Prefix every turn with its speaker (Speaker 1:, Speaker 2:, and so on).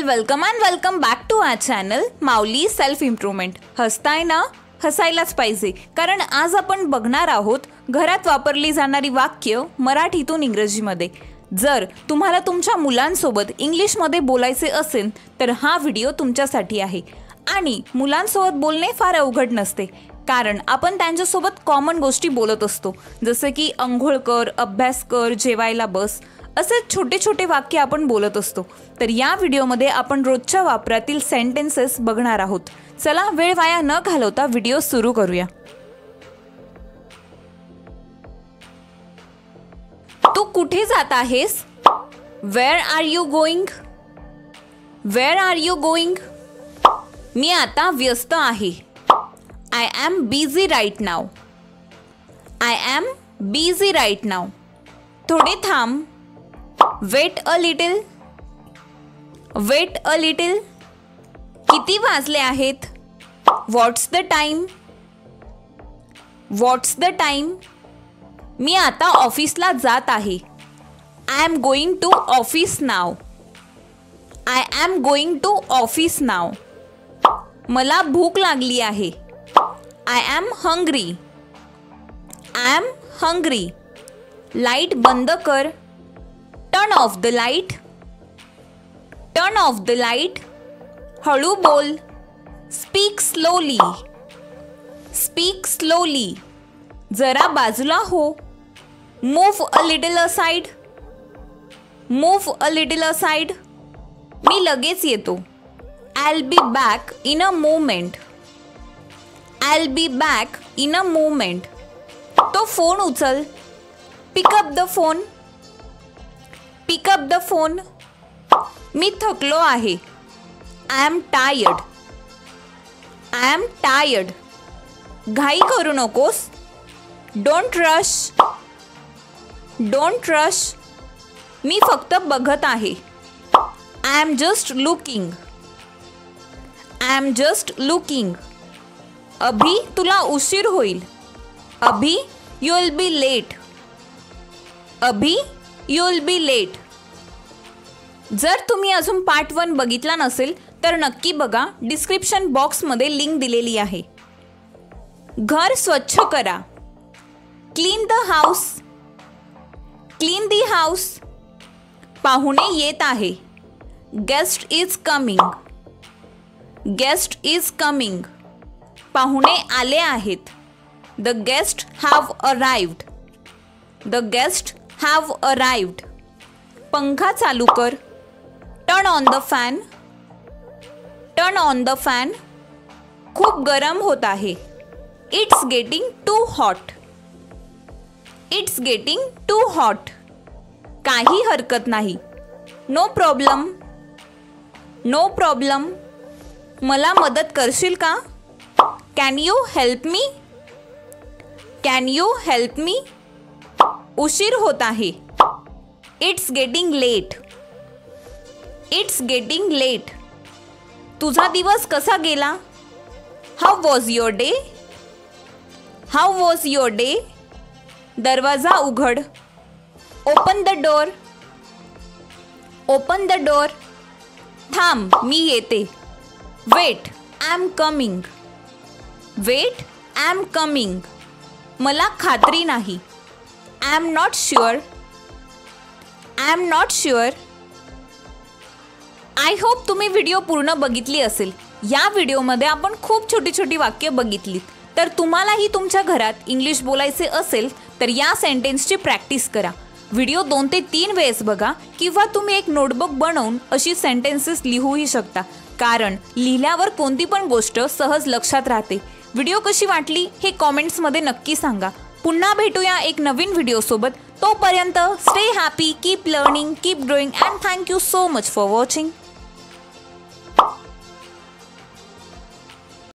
Speaker 1: Welcome back to our channel Mauli self improvement. हसताय ना? हसायलाच पाहिजे, कारण आज आपण बघणार आहोत घरात वापरली जाणारी वाक्य मराठीतून इंग्रजीमध्ये. जर तुम्हाला तुमच्या मुलांसोबत इंग्लिशमध्ये बोलायचे असेल तर हा व्हिडिओ तुमच्यासाठी आहे. आणि मुलांसोबत बोलणे फार अवघड नसते, कारण आपण त्यांच्यासोबत कॉमन गोष्टी बोलत असतो, जसे की अंघोळ कर, अभ्यास कर, जेवायला बस, असे छोटे छोटे वाक्य आपण बोलत असतो. तर या व्हिडिओमध्ये आपण रोजच्या वापरातील सेंटेन्सेस बघणार आहोत. चला वेळ वाया न घालवता व्हिडिओ सुरू करूया. तू कुठे जात आहेस? Where are you going? Where are you going? मी आता व्यस्त आहे. I am busy right now. I am busy right now. थोडे थांब. Wait a little. Wait a little. किती वाजले आहेत? What's the time? What's the time? मी आता ऑफिसला जात आहे. I am going to office now. I am going to office now. मला भूक लागली आहे. I am hungry. I am hungry. Light बंद कर. Turn off the light. Turn off the light. हळू बोल. Speak slowly. Speak slowly. जरा बाजूला हो. Move a little aside. Move a little aside. मी लगेच येतो. I'll be back in a moment. I'll be back in a moment. तो phone उचल. Pick up the phone. Pick up the phone. मी थकलो आहे. I am tired. I am tired. घाई करू नकोस. Don't rush. Don't rush. मी फक्त बघत आहे. I am just looking. I am just looking. अभी तुला उशीर होईल. अभी you will be late. अभी you will be late. जर तुम्ही अजून पार्ट 1 बघितला नसेल तर नक्की बघा. डिस्क्रिप्शन बॉक्समध्ये लिंक दिलेली आहे. घर स्वच्छ करा. Clean the house. Clean the house. पाहुणे येत आहे. Guest is coming. Guest is coming. पाहुणे आले आहेत. The guest have arrived. The guest have arrived. पंखा चालू कर. Turn on the fan. Turn on the fan. खूप गरम होत आहे. It's getting too hot. It's getting too hot. काही हरकत नाही. No problem. No problem. मला मदत करशील का? Can you help me? Can you help me? उशीर होत आहे. It's getting late. It's getting late. तुझा दिवस कसा गेला? How was your day? How was your day? दरवाजा उघड. Open the door. Open the door. थांब, मी येते. Wait, I am coming. Wait, I am coming. मला खात्री नाही. I am not sure. I am not sure. I hope तुम्ही video पूर्ण बघितली असेल. या व्हिडिओमध्ये आपण खूप छोटी छोटी वाक्य बघितलीत. तर तुम्हालाही तुमच्या घरात इंग्लिश बोलायचे असेल तर या सेंटेन्सची प्रॅक्टिस करा. व्हिडिओ 2 ते 3 वेळेस बघा, किंवा तुम्ही एक नोटबुक बनवून अशी सेंटेन्सेस लिहूही शकता, कारण लिहिल्यावर कोणती पण गोष्ट सहज लक्षात राहते. व्हिडिओ कशी वाटली हे कॉमेंट्समध्ये नक्की सांगा. पुन्हा भेटूया एक नवीन व्हिडिओसोबत. तोपर्यंत stay happy, keep learning, keep growing and thank you so much for watching.